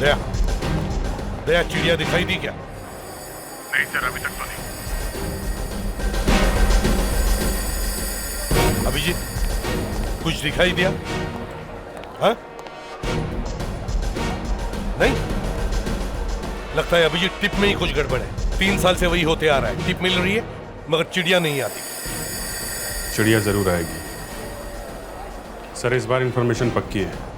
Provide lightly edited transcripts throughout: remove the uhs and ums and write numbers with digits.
दया, दया चिड़िया दिखाई दी क्या? नहीं सर, अभी तक तो नहीं। अभिजीत, कुछ दिखाई दिया? हाँ? नहीं? लगता है अभिजीत टिप में ही कुछ गड़बड़ है। 3 साल से वही होते आ रहा है, टिप मिल रही है मगर चिड़िया नहीं आती। चिड़िया जरूर आएगी सर, इस बार इंफॉर्मेशन पक्की है।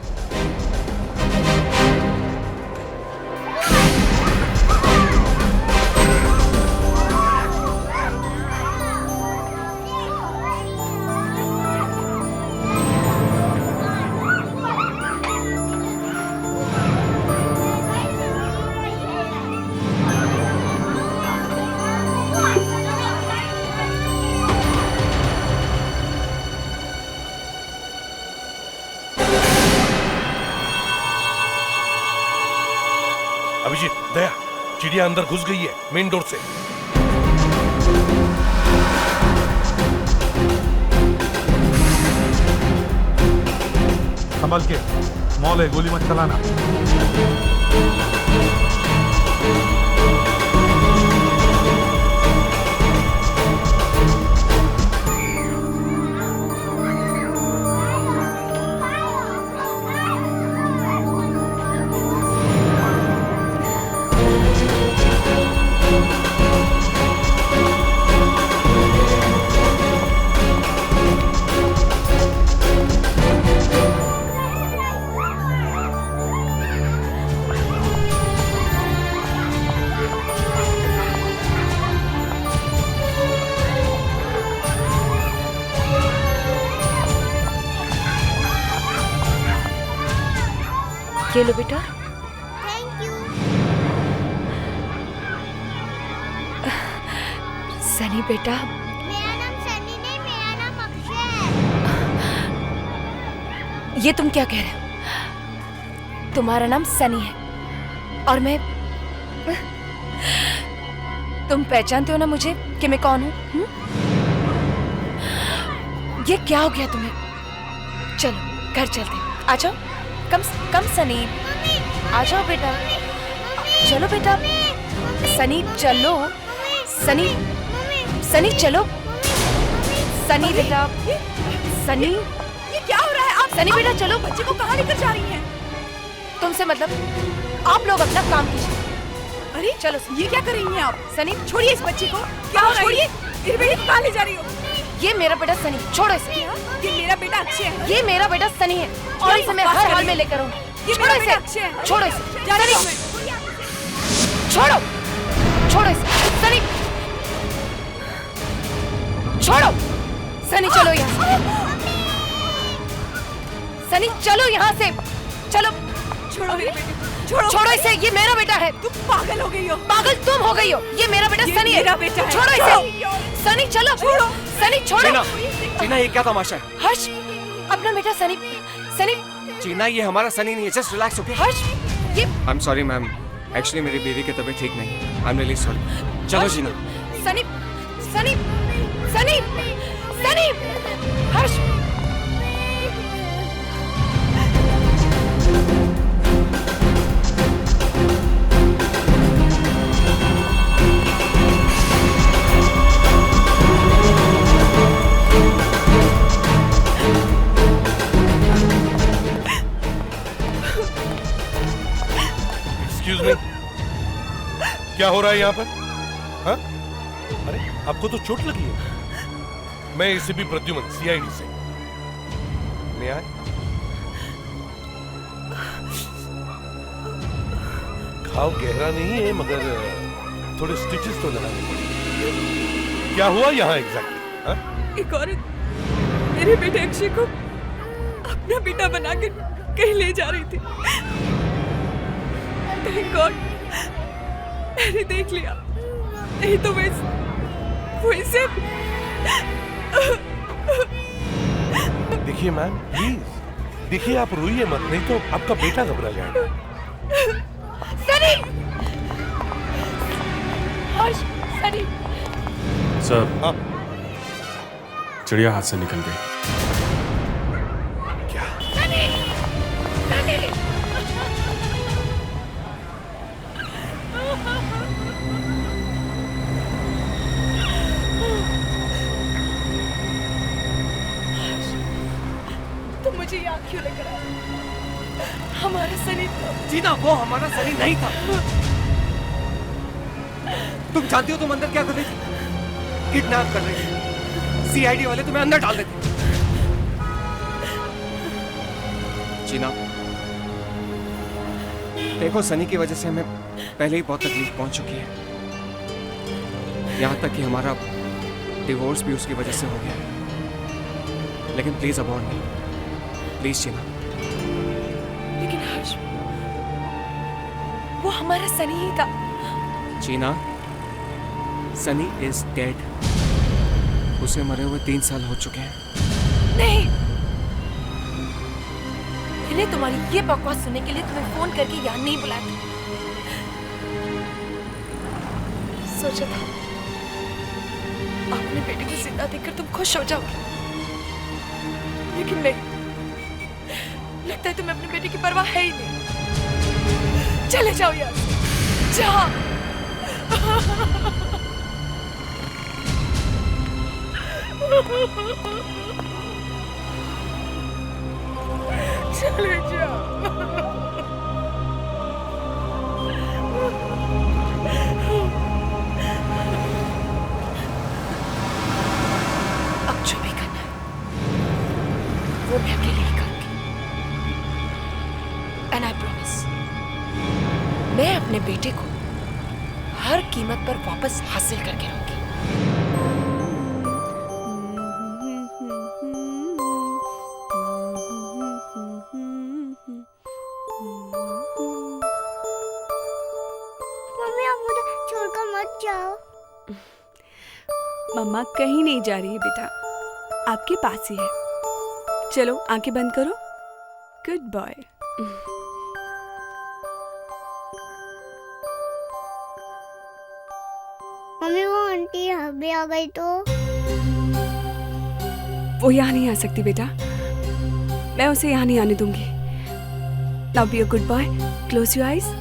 अभिजीत, दया, चिड़िया अंदर घुस गई है मेन डोर से। संभल के, मॉल है, गोली मत चलाना। ये लो बेटा। Thank you. सनी बेटा। मेरा नाम सनी नहीं, मेरा नाम अक्षय है। ये तुम क्या कह रहे हो? तुम्हारा नाम सनी है और मैं, तुम पहचानते हो ना मुझे कि मैं कौन हूँ? ये क्या हो गया तुम्हें? चलो घर चलते, आ जाओ। कम सनी, आ जाओ बेटा, चलो बेटा। सनी चलो, सनी चलो, सनी बेटा, सनी। ये क्या हो रहा है? आप सनी बेटा चलो। बच्चे को कहाँ लेकर जा रही हैं? तुमसे मतलब, आप लोग अपना काम कीजिए। अरे चलो, ये क्या कर रही हैं आप? सनी छोड़िए इस बच्चे को। क्या हो रहा है? छोड़िए, मेरे बेटे को कहाँ ले जा रही हो? ये मेरा बेटा सनी, छोड़ो इसे। ये मेरा बेटा अक्षय है। ये मेरा बेटा सनी है और इसे मैं हर हाल में लेकर आऊंगी। छोड़ो इसे, छोड़ो इसे, सनी, छोड़ो, छोड़ो इसे, सनी, छोड़ो, सनी चलो यहाँ से, सनी चलो यहाँ से, चलो, छोड़ो मेरे बेटे, छोड़ो इसे, ये मेरा बेटा है। तुम पागल हो गई हो। पागल तुम हो गई हो, ये मेरा बेटा सनी है। मेरा बेटा है। छोड़ो इसे, सनी चलो, छोड़ो, सनी छोड़ो। चीना ये क्या तमाशा है? हर्ष, अपना बेटा सनी, सनी। चीना ये हमारा सनी नहीं है, जस्ट रिलैक्स ओके? हर्ष, ये I am sorry ma'am, actually मेरी बेबी की तबीयत ठीक नहीं है। I am really sorry. चलो चीना। सनी, सनी, सनी, सनी, हर्ष। एक्सक्यूज मी, क्या हो रहा है यहाँ पर? हाँ? अरे आपको तो चोट लगी है। मैं एसीपी प्रद्युमन, सीआईडी से। मैं आए? घाव गहरा नहीं है मगर थोड़े स्टिचेस तो लगाने पड़ेंगे। क्या हुआ यहाँ एग्जैक्टली? हाँ? एक औरत मेरे बेटे अक्षय को अपना बेटा बना के कहीं ले जा रही थी। थैंक गॉड मैंने देख लिया, नहीं तो मैं वो इसे। देखिए मैम प्लीज, देखिए आप रोइए मत, नहीं तो आपका बेटा घबरा जाएगा। सनी, हर्ष, सनी। सर, हाँ? चिड़िया हाथ से निकल गई। क्या? सनी, सनी। हमारा सनी था। जीना, वो हमारा सनी नहीं था। तुम जानती हो तुम अंदर क्या कर रही थी? किडनैप कर रही थी। सीआईडी वाले तुम्हें अंदर डाल देते। जीना, देखो सनी की वजह से हमें पहले ही बहुत तकलीफ पहुंच चुकी है। यहां तक कि हमारा डिवोर्स भी उसकी वजह से हो गया है। लेकिन प्लीज अबॉर्ड मी, प्लीज जीना। लेकिन हर्ष, वो हमारा सनी ही था। जीना, सनी इज डेड। उसे मरे हुए 3 साल हो चुके हैं। नहीं, मैंने तुम्हारी ये बकवास सुनने के लिए तुम्हें फोन करके यहाँ नहीं बुलाया था। सोचा था अपने बेटे को जिंदा देखकर तुम खुश हो जाओगे, लेकिन नहीं। लगता है तुम्हें अपने बेटे की परवाह है ही नहीं। चले जाओ यार, जाओ। चले जाओ। अब जो भी करना है वो मैं अकेले ही करूंगी। एंड आई प्रॉमिस, मैं अपने बेटे को हर कीमत पर वापस हासिल करके रहूंगी। मम्मी आप मुझे छोड़कर मत जाओ। मम्मा कहीं नहीं जा रही है बेटा, आपके पास ही है। चलो आंखें बंद करो। Good boy. मम्मी वो आंटी अभी आ गई तो? वो यहाँ नहीं आ सकती बेटा, मैं उसे यहाँ नहीं आने दूंगी। Now be a good boy, close your eyes.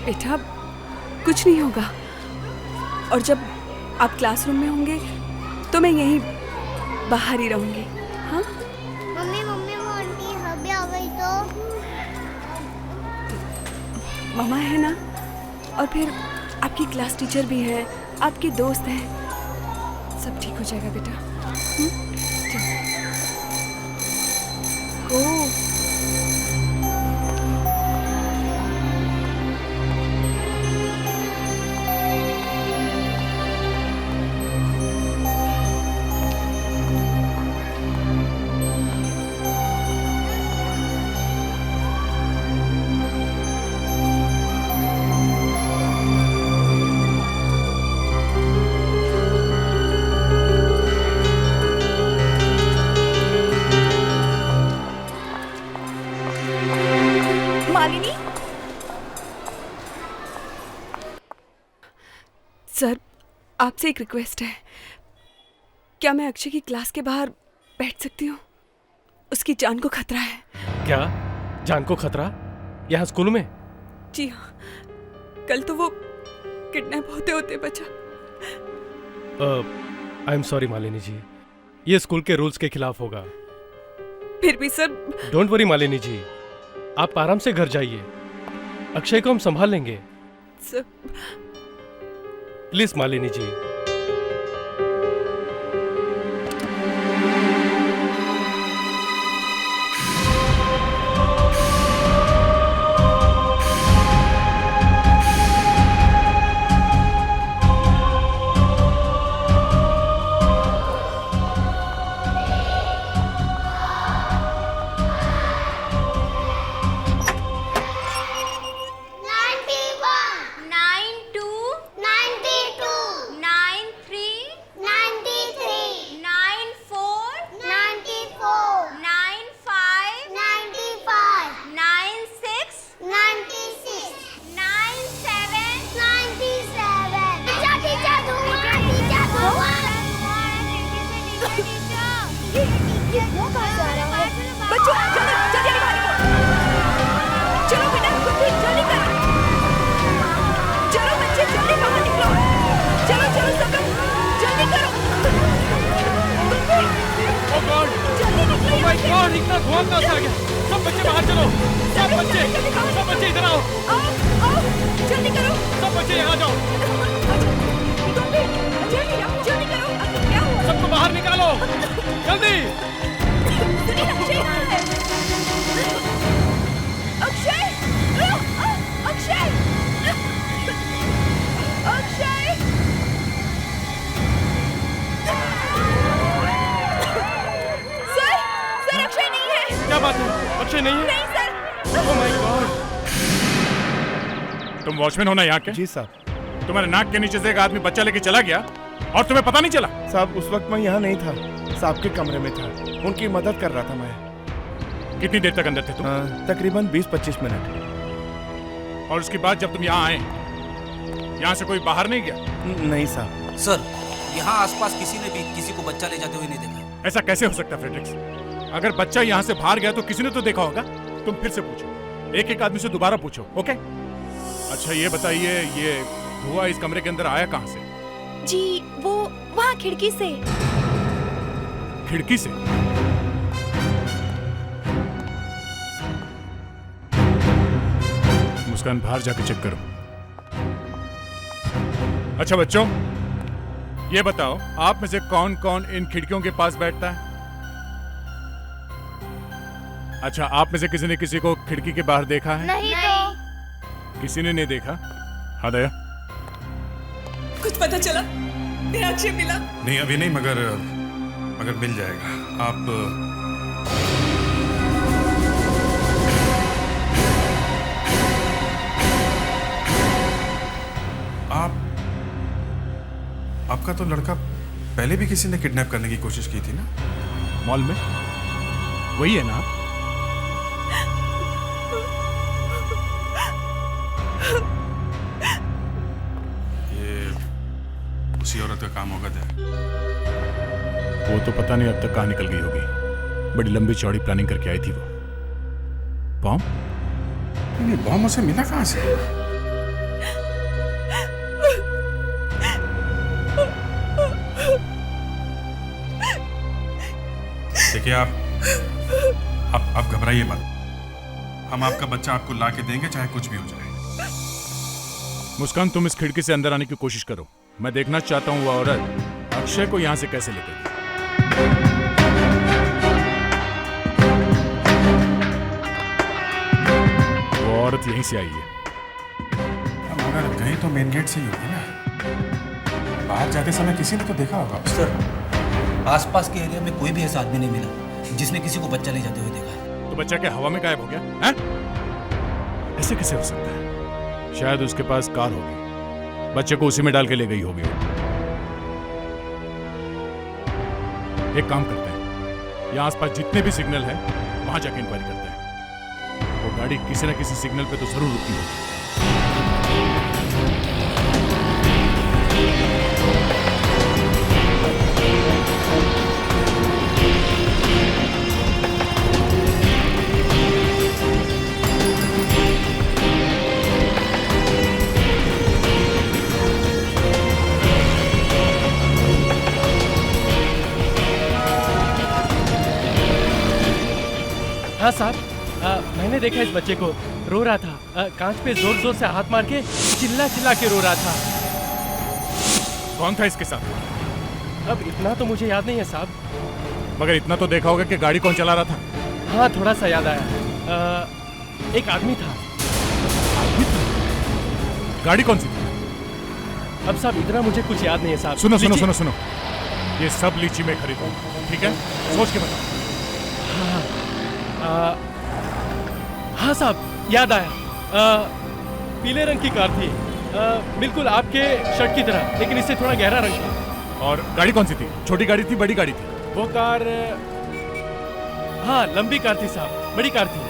बेटा कुछ नहीं होगा, और जब आप क्लासरूम में होंगे तो मैं यहीं बाहर ही रहूंगी। हाँ मम्मी मम्मी वो आंटी अभी आ गई तो? मामा है ना, और फिर आपकी क्लास टीचर भी है, आपके दोस्त हैं, सब ठीक हो जाएगा बेटा। गो। सर आपसे एक रिक्वेस्ट है, क्या मैं अक्षय की क्लास के बाहर बैठ सकती हूँ? उसकी जान को खतरा है। क्या जान को खतरा? यहाँ स्कूल में? जी हाँ, कल तो वो किडनैप होते होते बचा। आई एम सॉरी मालिनी जी, ये स्कूल के रूल्स के खिलाफ होगा। फिर भी sir. Don't worry Malini ji, आप आराम से घर जाइए। अक्षय को हम संभाल लेंगे। Sir please Malini ji. इतना धुआं कहां से आ गया? सब बच्चे बाहर चलो। सब बच्चे इधर आओ। आओ जल्दी करो। सब बच्चे यहाँ जाओ। जल्दी करो। क्या हुआ? सबको बाहर निकालो जल्दी। अक्षय अक्षय अक्षय अक्षय सर अक्षय नहीं है। क्या बात है? अक्षय नहीं है? नहीं सर। Oh my God. तुम वॉचमैन हो ना यहाँ के? जी साहब। तुम्हारे नाक के नीचे से एक आदमी बच्चा लेके चला गया और तुम्हें पता नहीं चला? साहब उस वक्त मैं यहाँ नहीं था, साहब के कमरे में था, उनकी मदद कर रहा था मैं। कितनी देर तक अंदर थे तुम? तकरीबन 20-25 मिनट। और उसके बाद जब तुम यहाँ आए, यहाँ से कोई बाहर नहीं गया? नहीं साहब। सर, यहाँ आसपास किसी ने भी किसी को बच्चा ले जाते हुए नहीं देखा। ऐसा कैसे हो सकता है फ्रेडरिक्स? अगर बच्चा यहाँ से बाहर गया तो किसी ने तो देखा होगा। तुम फिर से पूछो, एक एक आदमी से दोबारा पूछो, ओके? अच्छा ये बताइए, ये धुआं इस कमरे के अंदर आया कहाँ से? जी वो वहाँ खिड़की से। खिड़की से? मुस्कान बाहर जाके चेक करो। अच्छा बच्चों, ये बताओ आप में से कौन कौन इन खिड़कियों के पास बैठता है? अच्छा, आप में से किसी ने किसी को खिड़की के बाहर देखा है? नहीं तो। किसी ने नहीं देखा? हाँ दया। कुछ पता चला? मेरा अक्षय मिला? नहीं अभी नहीं, मगर मिल जाएगा। आपका तो लड़का पहले भी किसी ने किडनैप करने की कोशिश की थी ना? मॉल में? वही है ना? ये उसी औरत का काम होगा दया। वो तो पता नहीं अब तक कहाँ निकल गई होगी। बड़ी लंबी चौड़ी प्लानिंग करके आई थी वो। बॉम्ब? नहीं, बॉम्ब उसे मिला कहाँ से? देखिए आप घबराइए मत। हम आपका बच्चा आपको ला के देंगे, चाहे कुछ भी हो जाए। मुस्कान, तुम इस खिड़की से अंदर आने की कोशिश करो। मैं देखना चाहता हूँ वो औरत अक्षय को यहाँ से कैसे लेकर गई। वो औरत यहीं से आई है। मगर गई तो मेन गेट से ही होगी ना। बाहर जाते समय किसी ने तो देखा होगा। सर, आसपास के एरिया में कोई भी ऐसा आदमी नहीं मिला जिसने किसी को बच्चा ले जाते हुए देखा। तो बच्चा क्या हवा में गायब हो गया है? ऐसे कैसे हो सकता है? शायद उसके पास कार होगी, बच्चे को उसी में डाल के ले गई होगी। एक काम करते हैं, यहाँ आसपास जितने भी सिग्नल हैं वहां जाके इंक्वायरी करते हैं। वो गाड़ी किसी न किसी सिग्नल पे तो जरूर रुकी होगी। हाँ साहब, मैंने देखा इस बच्चे को, रो रहा था। कांच पे जोर जोर से हाथ मार के चिल्ला चिल्ला के रो रहा था। कौन था इसके साथ? अब इतना तो मुझे याद नहीं है साहब। मगर इतना तो देखा होगा कि गाड़ी कौन चला रहा था? हाँ, थोड़ा सा याद आया। एक आदमी था। गाड़ी कौन सी थी? अब साहब इतना मुझे कुछ याद नहीं है साहब। सुनो सुनो सुनो सुनो, ये सब लीची में खरीदूं, ठीक है? सोच के बताओ। हाँ साहब, याद आया। पीले रंग की कार थी, बिल्कुल आपके शर्ट की तरह, लेकिन इससे थोड़ा गहरा रंग था। और गाड़ी कौन सी थी? छोटी गाड़ी थी, बड़ी गाड़ी थी? वो कार, हाँ लंबी कार थी साहब, बड़ी कार थी।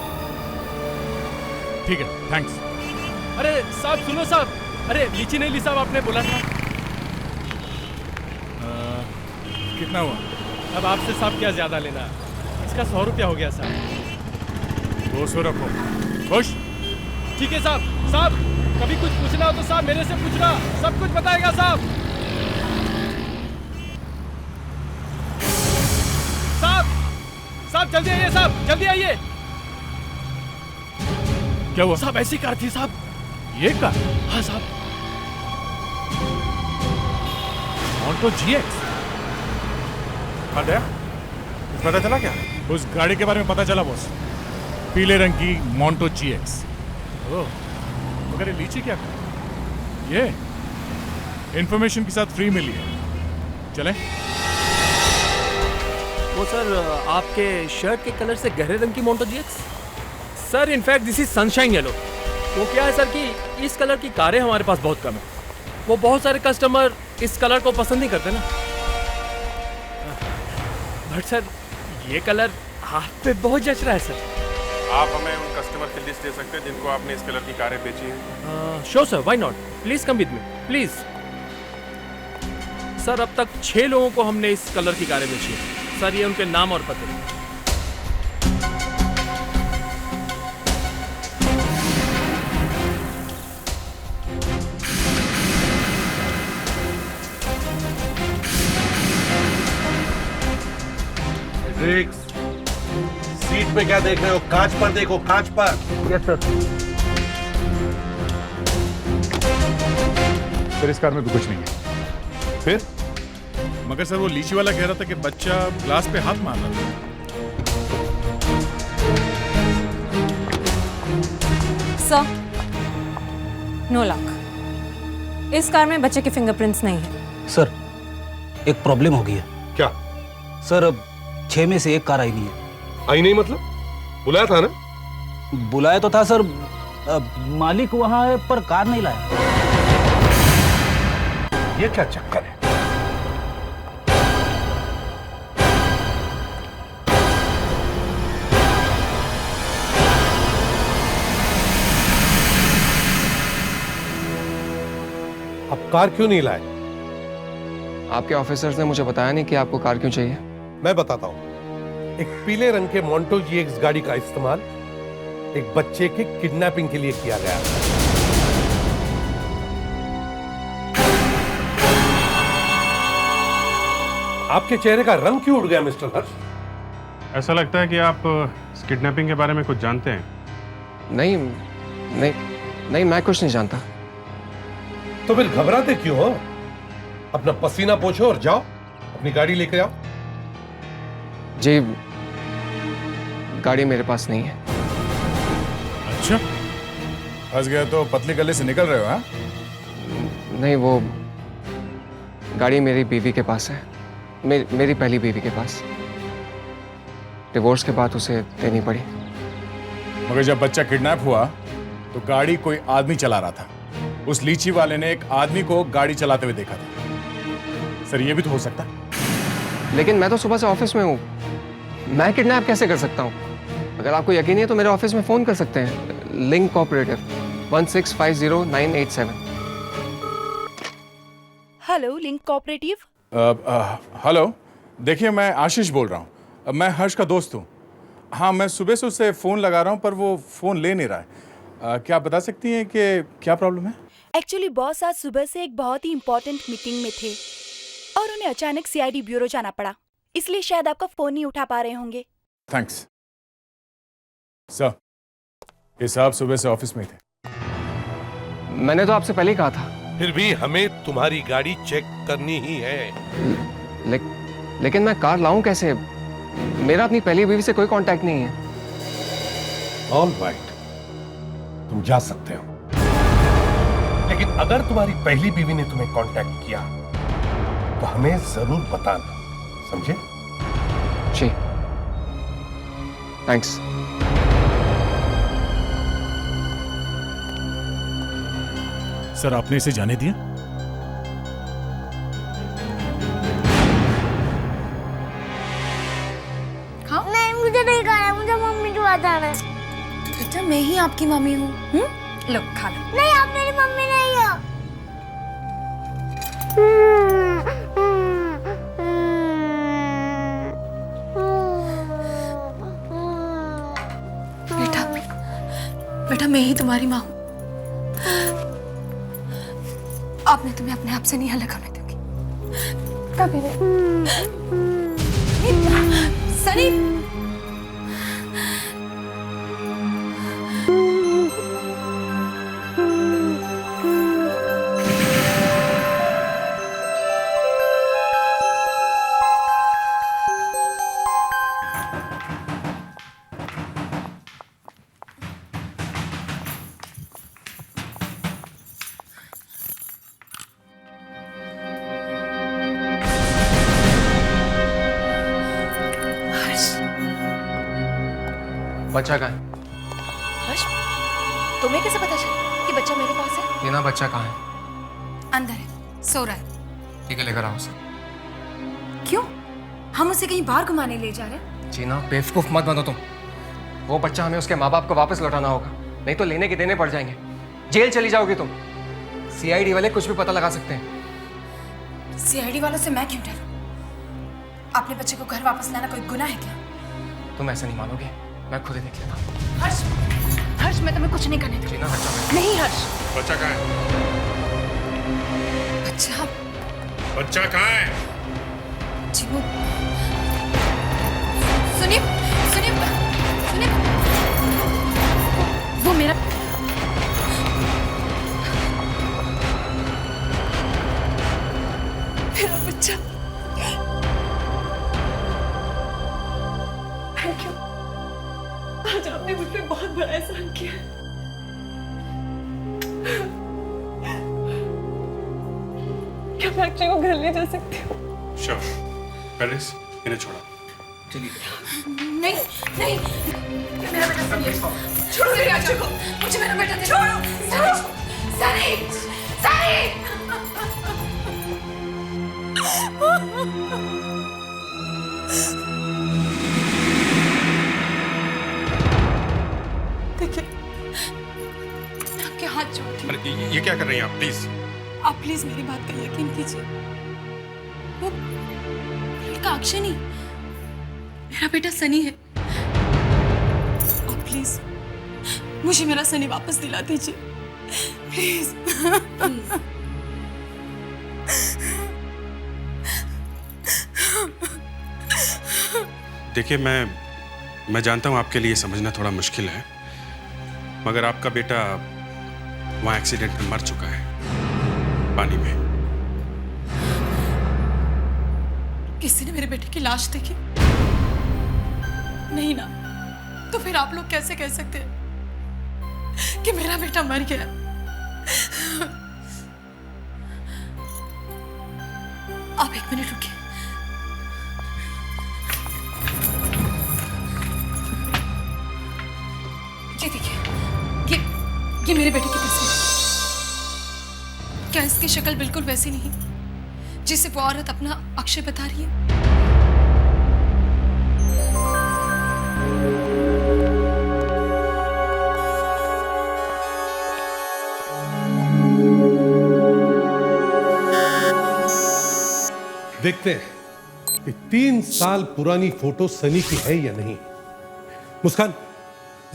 ठीक है, थैंक्स। अरे साहब सुनो साहब, अरे लीची नहीं ली साहब, आपने बोला था। कितना हुआ? अब आपसे साहब क्या ज्यादा लेना, इसका 100 रुपया हो गया साहब। 200 रखो। खुश? ठीक है साहब। साहब कभी कुछ पूछना हो तो साहब मेरे से पूछना, सब कुछ बताएगा साहब। साहब साहब जल्दी आइए साहब, जल्दी आइए। क्या हुआ? साहब ऐसी कार थी साहब। ये कार? हाँ साहब। Alto GX। पता चला क्या? उस गाड़ी के बारे में पता चला बॉस, पीले रंग की मोंटो GX। ओह, मगर ये लीची क्या कर? ये इंफॉर्मेशन के साथ फ्री मिली है। चलें? वो सर आपके शर्ट के कलर से गहरे रंग की Monte GX? Sir in fact this is sunshine yellow. वो क्या है सर कि इस कलर की कारें हमारे पास बहुत कम है। वो बहुत सारे कस्टमर इस कलर को पसंद नहीं करते ना। बट सर ये कलर आप पे बहुत जच रहा है सर। आप हमें उन कस्टमर की लिस्ट दे सकते हैं जिनको आपने इस कलर की कारें बेची हैं? Sure sir, why not, please come with me please. Sir अब तक 6 लोगों को हमने इस कलर की कारें बेची है सर। ये उनके नाम और पते। सीट पे क्या देख रहे हो? कांच पर देखो, कांच पर। Yes sir. सर इस कार में भी कुछ नहीं है। फिर? मगर सर वो लीची वाला कह रहा था कि बच्चा ग्लास पे हाथ मार रहा था। Sir, no luck. इस कार में बच्चे के फिंगरप्रिंट्स नहीं है। सर एक प्रॉब्लम हो गई है। क्या? सर अब 6 में से 1 कार आई नहीं है। आई नहीं मतलब? बुलाया था ना? बुलाया तो था सर, मालिक वहां है पर कार नहीं लाया। ये क्या चक्कर है? अब कार क्यों नहीं लाए? आपके ऑफिसर्स ने मुझे बताया नहीं कि आपको कार क्यों चाहिए। मैं बताता हूं। एक पीले रंग के मोंटो GX गाड़ी का इस्तेमाल एक बच्चे के किडनैपिंग के लिए किया गया। आपके चेहरे का रंग क्यों उड़ गया मिस्टर हर्ष? ऐसा लगता है कि आप इस किडनैपिंग के बारे में कुछ जानते हैं। नहीं नहीं नहीं, मैं कुछ नहीं जानता। तो फिर घबराते क्यों हो? अपना पसीना पोछो और जाओ, अपनी गाड़ी लेकर आओ। जी गाड़ी मेरे पास नहीं है। अच्छा, फंस गए तो पतली गली से निकल रहे हो? हाँ? नहीं, वो गाड़ी मेरी बीवी के पास है। मेरी पहली बीवी के पास। डिवोर्स के बाद उसे देनी पड़ी। मगर जब बच्चा किडनैप हुआ तो गाड़ी कोई आदमी चला रहा था। उस लीची वाले ने एक आदमी को गाड़ी चलाते हुए देखा था। सर ये भी तो हो सकता है। लेकिन मैं तो सुबह से ऑफिस में हूँ, मैं किडनैप कैसे कर सकता हूँ? अगर आपको यकीन नहीं है तो मेरे ऑफिस में फोन कर सकते हैं। Link cooperative 1650987। Hello link cooperative. Hello, देखिए मैं आशीष बोल रहा हूँ। मैं हर्ष का दोस्त हूँ। हाँ, मैं सुबह से उससे फ़ोन लगा रहा हूँ पर वो फ़ोन ले नहीं रहा है। क्या आप बता सकती हैं कि क्या प्रॉब्लम है? एक्चुअली बॉस आज सुबह से एक बहुत ही इम्पोर्टेंट मीटिंग में थे और उन्हें अचानक CID ब्यूरो जाना पड़ा, इसलिए शायद आपका फ़ोन नहीं उठा पा रहे होंगे। Thanks sir. ये साहब सुबह से ऑफिस में ही थे। मैंने तो आपसे पहले ही कहा था। फिर भी हमें तुम्हारी गाड़ी चेक करनी ही है। लेकिन मैं कार लाऊं कैसे? मेरा अपनी पहली बीवी से कोई कांटेक्ट नहीं है। ऑल राइट, तुम जा सकते हो, लेकिन अगर तुम्हारी पहली बीवी ने तुम्हें कांटेक्ट किया तो हमें जरूर बताना, समझे? जी, थैंक्स। सर, आपने इसे जाने दिया? नहीं, मुझे नहीं खाना, मुझे मम्मी के पास जाना है। बेटा मैं ही आपकी मम्मी हूँ। लो खा लो। नहीं, आप मेरी मम्मी नहीं हो। बेटा, बेटा मैं ही तुम्हारी माँ हूँ। अब मैं तुम्हें अपने आप से नहीं अलग होने दूंगी कभी नहीं। सनी, बच्चा कहाँ है? हर्ष, तुम्हें कैसे पता चला कि बच्चा मेरे पास है? टीना, बच्चा कहाँ है? अंदर है, सो रहा है। ठीक है, लेकर आओ उसे। क्यों? हम उसे कहीं बाहर घुमाने ले जा रहे हैं? जीना, बेवकूफ मत बनो तुम। वो बच्चा हमें उसके माँ बाप को वापस लौटाना होगा, नहीं तो लेने के देने पड़ जाएंगे। जेल चली जाओगी तुम। सीआईडी वाले कुछ भी पता लगा सकते हैं। सीआईडी वालों से मैं क्यों डरूं? अपने बच्चे को घर वापस लाना कोई गुनाह है क्या? तुम ऐसे नहीं मानोगे, मैं खुद ही देख लेता। हर्ष, हर्ष मैं तुम्हें कुछ नहीं करने दूंगी। जीना, बच्चा नहीं हर्ष। बच्चा कहाँ है? बच्चा, बच्चा कहाँ है? जी वो सुनिए, सुनिए, सुनिए, वो मेरा बच्चा। थैंक यू, आज आपने मुझ पे बहुत बड़ा एहसान किया। क्या फैक्ट्री को घर ले जा सकती हूँ? श्योर। पेरिस, इन्हें छोड़ो। चलिए। नहीं, नहीं, मेरा बेटा सनी है। छोड़ो मेरे बच्चे को, मुझे मेरा बेटा दे। छोड़ो, सनी, सनी, देखिए, मैं आपके हाथ जोड़ती हूँ। अरे ये क्या कर रही हैं आप? प्लीज आप प्लीज मेरी बात पर यकीन कीजिए। वो लड़का अक्षय नहीं, मेरा बेटा सनी है। आप प्लीज मुझे मेरा सनी वापस दिला दीजिए, प्लीज। देखिए, मैं जानता हूं आपके लिए समझना थोड़ा मुश्किल है, मगर आपका बेटा वहां एक्सीडेंट में मर चुका है, पानी में। किसी ने मेरे बेटे की लाश देखी? नहीं ना, तो फिर आप लोग कैसे कह सकते हैं कि मेरा बेटा मर गया? आप एक मिनट रुकिए। ये देखिए, ये मेरे बेटे की तस्वीर। क्या इसकी शक्ल बिल्कुल वैसी नहीं जिसे वो औरत अपना अक्षय बता रही है? देखते हैं कि 3 साल पुरानी फोटो सनी की है या नहीं। मुस्कान,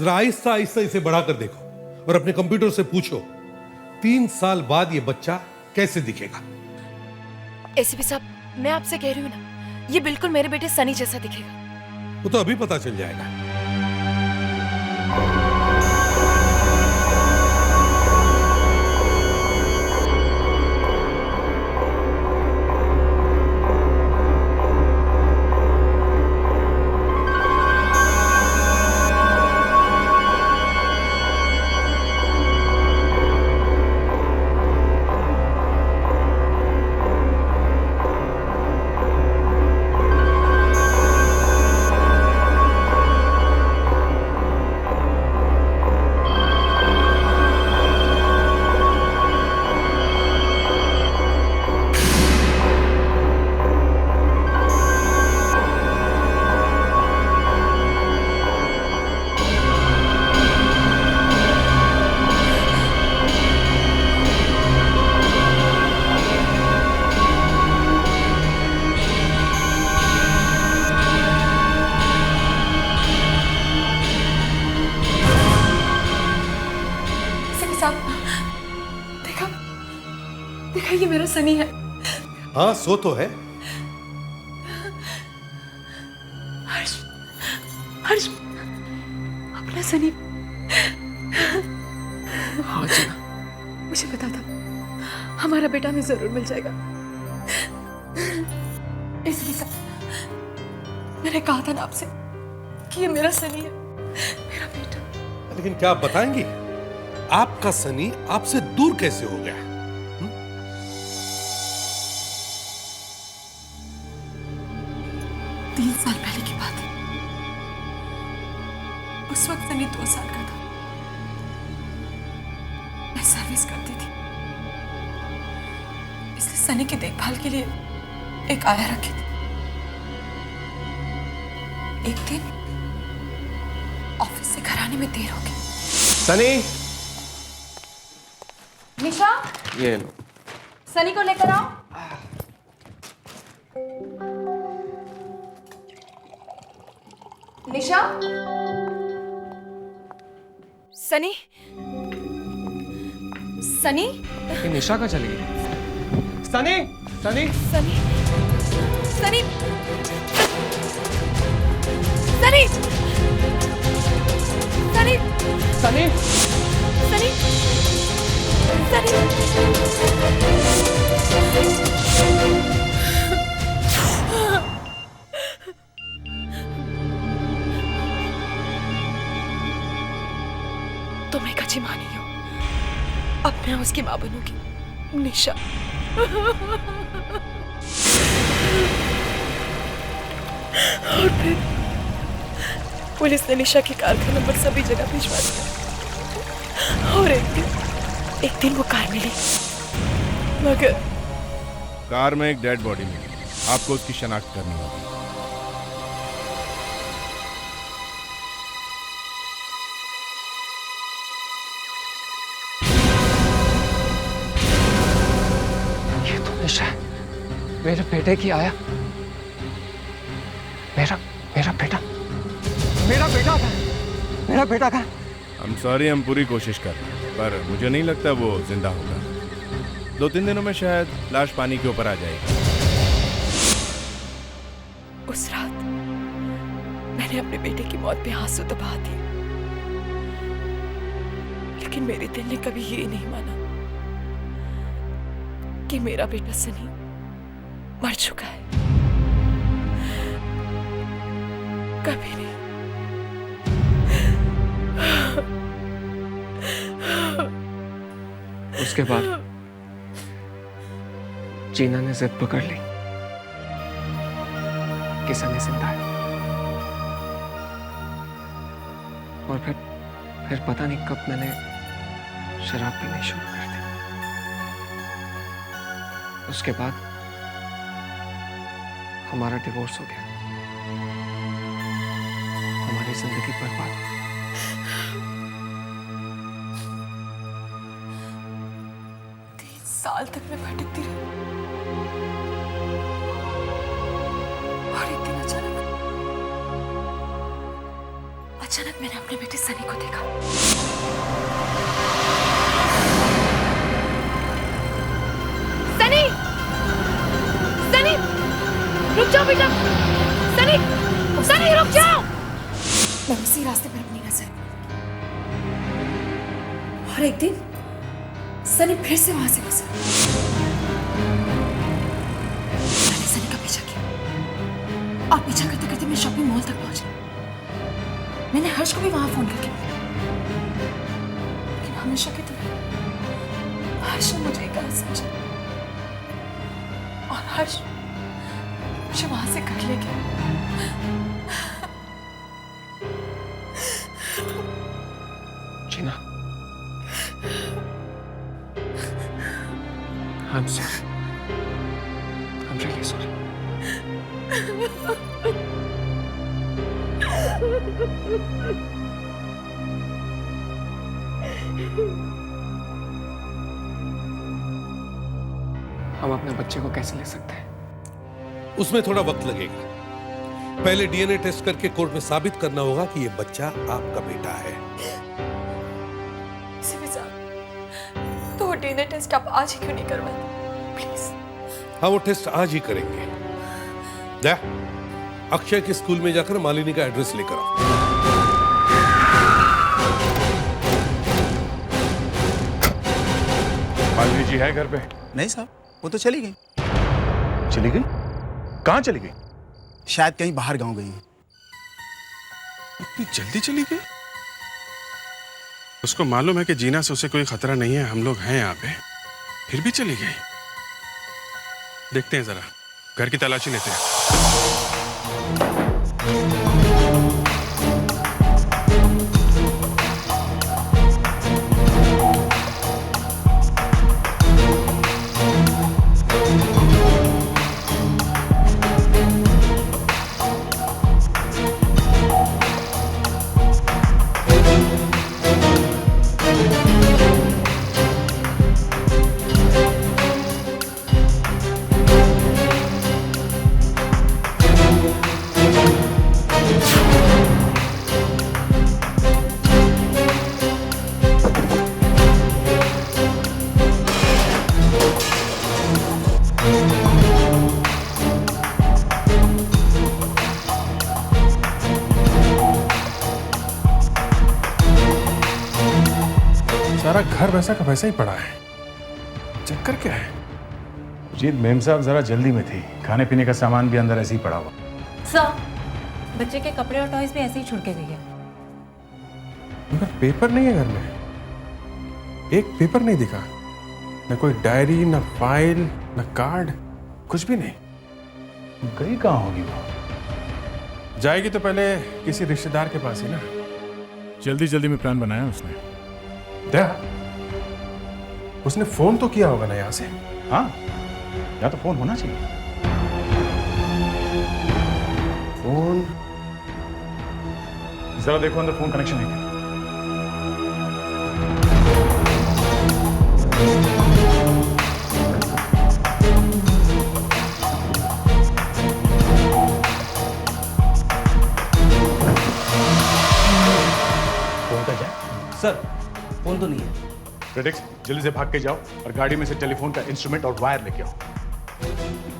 जरा आहिस्ता आहिस्ता इसे बढ़ाकर देखो और अपने कंप्यूटर से पूछो 3 साल बाद ये बच्चा कैसे दिखेगा। एसीपी साहब, मैं आपसे कह रही हूँ ना, ये बिल्कुल मेरे बेटे सनी जैसा दिखेगा। वो तो अभी पता चल जाएगा। देखा, ये मेरा सनी है। हाँ, सो तो है। हर्ष, हर्ष, अपना सनी। हाँ जीना, मुझे पता था हमारा बेटा हमें जरूर मिल जाएगा, इसलिए सब मैंने कहा था ना आपसे कि ये मेरा सनी है, मेरा बेटा। लेकिन क्या आप बताएंगी, आपका सनी आपसे दूर कैसे हो गया? 3 साल पहले की बात है। उस वक्त सनी 2 साल का था। मैं सर्विस करती थी, इसलिए सनी की देखभाल के लिए एक आया रखी थी। एक दिन ऑफिस से घर आने में देर हो गई। सनी, निशा, ये लो। सनी को लेकर आओ। निशा, सनी, सनी, ये निशा का चली गई। सनी, सनी, सनी, सनी, सनी, सनी, सनी, सनी, तुम एक अच्छी माँ नहीं हो, अब मैं उसकी माँ बनूंगी, निशा। और फिर पुलिस ने निशा की कार का नंबर सभी जगह भिजवा दिया और एक दिन वो कार मिली, मगर कार में एक डेड बॉडी मिली। आपको उसकी शनाख्त करनी होगी। ये तो निशा है, मेरे बेटे की आया। मेरा मेरा बेटा, मेरा बेटा था, मेरा बेटा था। हम सॉरी, हम पूरी कोशिश कर रहे हैं, पर मुझे नहीं लगता वो जिंदा होगा। 2-3 दिनों में शायद लाश पानी के ऊपर आ जाएगी। उस रात मैंने अपने बेटे की मौत पे आंसू तो बहा दिए, लेकिन मेरे दिल ने कभी ये नहीं माना कि मेरा बेटा सनी मर चुका है। कभी नहीं। उसके बाद जीना ने जिद पकड़ ली कि सनी जिंदा है, और फिर पता नहीं कब मैंने शराब पीनी शुरू कर दी। उसके बाद हमारा डिवोर्स हो गया, हमारी जिंदगी बर्बाद। 3 साल तक मैं भटकती रही, और एक दिन अचानक मैंने अपने बेटे सनी को देखा। सनी, सनी, रुक जाओ बेटा, सनी, सनी रुक जाओ। मैं उसी रास्ते पर अपनी नजर, और एक दिन सनी फिर से वहां से गुजरा। मैंने सनी का पीछा किया, और पीछा करते करते मैं शॉपिंग मॉल तक पहुंची। मैंने हर्ष को भी वहां फोन करके बुलाया, लेकिन हमेशा की तरह हर्ष ने मुझे गलत समझा, और हर्ष मुझे वहां से घर ले गया। जीना, I'm sorry. I'm really sorry. हम अपने बच्चे को कैसे ले सकते हैं? उसमें थोड़ा वक्त लगेगा। पहले डीएनए टेस्ट करके कोर्ट में साबित करना होगा कि ये बच्चा आपका बेटा है। तो वो डीएनए टेस्ट आप आज ही क्यों नहीं करवाते? हाँ, वो टेस्ट आज ही करेंगे। जा, अक्षय के स्कूल में जाकर मालिनी का एड्रेस लेकर आओ। मालिनी जी है घर पे? नहीं साहब, वो तो चली गई। चली गई? कहाँ चली गई? शायद कहीं बाहर गांव गई। इतनी जल्दी चली गई? उसको मालूम है कि जीना से उसे कोई खतरा नहीं है, हम लोग हैं यहाँ पे, फिर भी चली गई। देखते हैं जरा, घर की तलाशी लेते हैं। सारा घर वैसा का वैसा ही पड़ा है। चक्कर क्या है? जीत मेम साहब जरा जल्दी में थी, खाने पीने का सामान भी अंदर ऐसे ही पड़ा हुआ। सर, बच्चे के कपड़े और टॉयज भी ऐसे ही छुड़ के गई है। मगर पेपर नहीं है घर में, एक पेपर नहीं दिखा, न कोई डायरी, न फाइल, न कार्ड, कुछ भी नहीं। गई कहाँ होगी वो? जाएगी तो पहले किसी रिश्तेदार के पास ही ना। जल्दी जल्दी में प्लान बनाया उसने। क्या? उसने फोन तो किया होगा ना यहाँ से। हाँ, यहाँ तो फोन होना चाहिए। फोन जरा देखो अंदर फोन कनेक्शन है क्या? फोन का जाए? सर, फोन तो नहीं है। प्रेडिक्स, जल्दी से भाग के जाओ और गाड़ी में से टेलीफोन का इंस्ट्रूमेंट और वायर लेके आओ।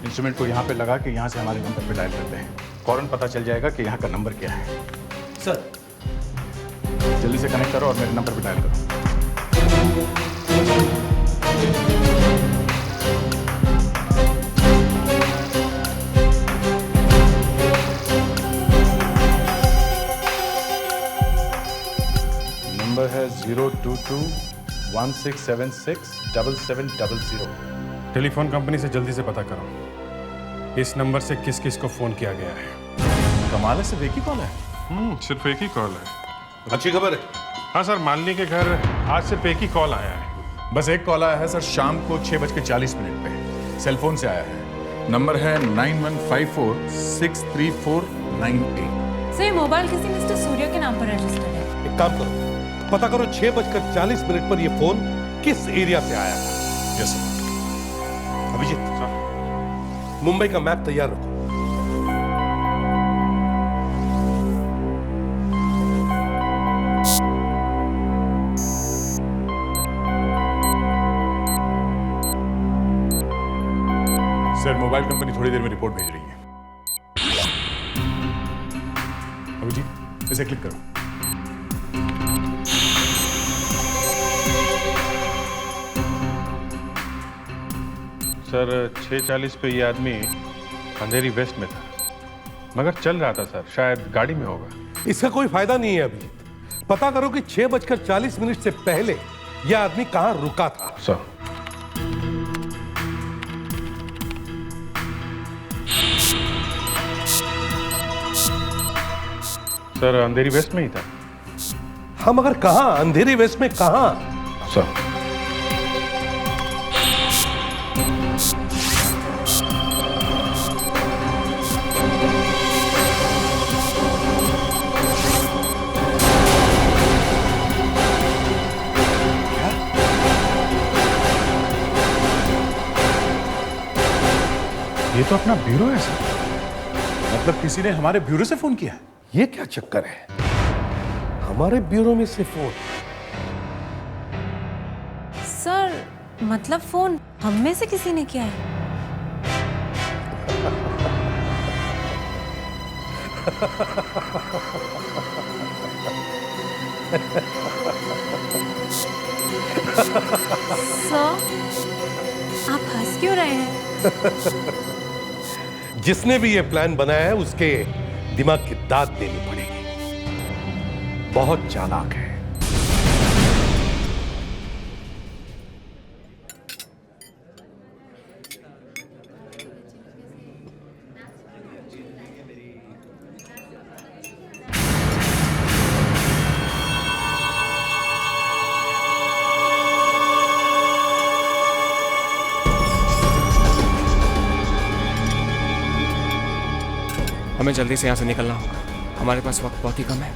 इंस्ट्रूमेंट को यहाँ पे लगा के यहाँ से हमारे नंबर पे डायल करते हैं। फौरन पता चल जाएगा कि यहाँ का नंबर क्या है। सर, जल्दी से कनेक्ट करो और मेरे नंबर पे डायल करो। नंबर है 022-1676-7700। टेलीफोन कंपनी से जल्दी से पता करो इस नंबर से किस किस को फोन किया गया है। कमाल है, सिर्फ एक ही कॉल है? सिर्फ एक ही कॉल है। अच्छी खबर है। हाँ सर, मालिनी के घर आज सिर्फ एक ही कॉल आया है। बस एक कॉल आया है सर, शाम को 6:40 पे सेलफोन से आया है। नंबर है 9154634988। सर, ये मोबाइल किसी मिस्टर सूर्य के नाम पर रजिस्टर्ड है। एक काम करो, पता करो 6:40 पर ये फोन किस एरिया से आया था। Yes sir. अभिजीत, मुंबई का मैप तैयार रखो। सर, मोबाइल कंपनी थोड़ी देर में रिपोर्ट भेज रही है। अभिजीत, इसे क्लिक करो। सर 6:40 पे ये आदमी अंधेरी वेस्ट में था, मगर चल रहा था सर, शायद गाड़ी में होगा। इसका कोई फायदा नहीं है अभी। पता करो कि 6:40 से पहले यह आदमी कहां रुका था। सर अंधेरी वेस्ट में ही था। हम मगर कहां? अंधेरी वेस्ट में कहां? सर ये तो अपना ब्यूरो है सर। मतलब किसी ने हमारे ब्यूरो से फोन किया है? ये क्या चक्कर है? हमारे ब्यूरो में से फोन? सर, मतलब फोन हम में से किसी ने किया है? सर, आप हंस क्यों रहे हैं? जिसने भी ये प्लान बनाया है उसके दिमाग की दाद देनी पड़ेगी। बहुत चालाक है। हमें जल्दी से यहाँ से निकलना होगा, हमारे पास वक्त बहुत ही कम है।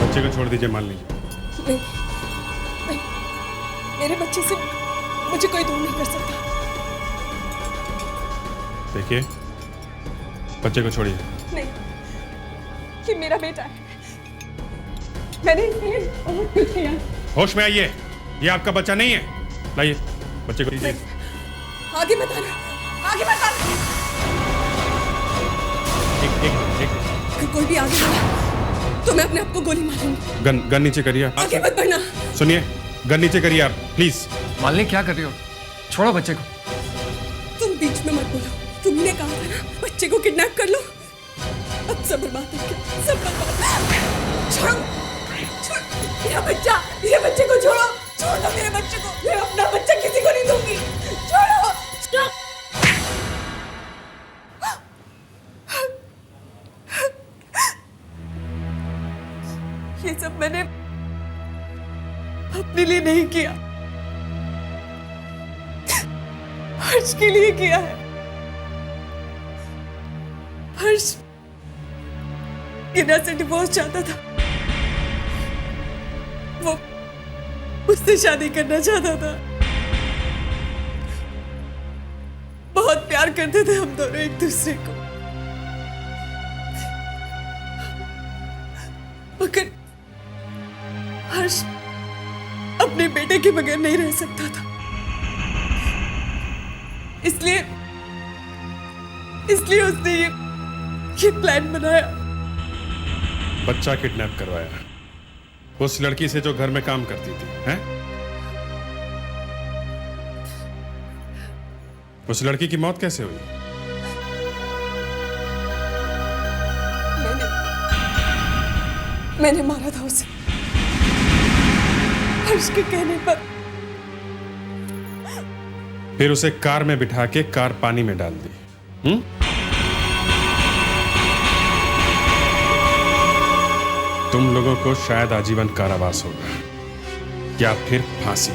बच्चे को छोड़ दीजिए, मान लीजिए। नहीं, नहीं, मेरे बच्चे से मुझे कोई दूर नहीं कर सकता। देखिए, बच्चे को छोड़िए। नहीं, ये मेरा बेटा है। मैंने इसलिए बहुत कुछ किया। होश में आइए, ये आपका बच्चा नहीं है। लाइए बच्चे को दीजिए। आगे बताना, आगे बताना। अगर कोई भी आगे बढ़ा तो मैं अपने आप को गोली मारूंगी। गन नीचे करिए। आगे मत बढ़ना। सुनिए, गन नीचे करिए आप, प्लीज। मालिनी क्या कर रही हो? छोड़ो बच्चे को। तुम बीच में मत बोलो। तुमने कहा था ना बच्चे को किडनैप कर लो। अब सब बर्बाद हो गया, सब बर्बाद। छोड़ो, मेरा बच्चा, मेरे बच्चे को छोड़ो, छोड़ दो मेरे बच्चे को। मैं अपना बच्चा किसी को नहीं दूंगी। छोड़ो, स्टॉप। ये सब मैंने अपने लिए नहीं किया, हर्ष के लिए किया है। हर्ष गिना से डिवोर्स चाहता था। वो मुझसे शादी करना चाहता था। बहुत प्यार करते थे हम दोनों एक दूसरे को। मगर हर्ष अपने बेटे के बगैर नहीं रह सकता था। इसलिए उसने ये प्लान बनाया। बच्चा किडनैप करवाया उस लड़की से जो घर में काम करती थी, हैं? उस लड़की की मौत कैसे हुई? मैंने मारा था उसे, हर्ष के कहने पर। फिर उसे कार में बिठा के कार पानी में डाल दी। तुम लोगों को शायद आजीवन कारावास होगा या फिर फांसी।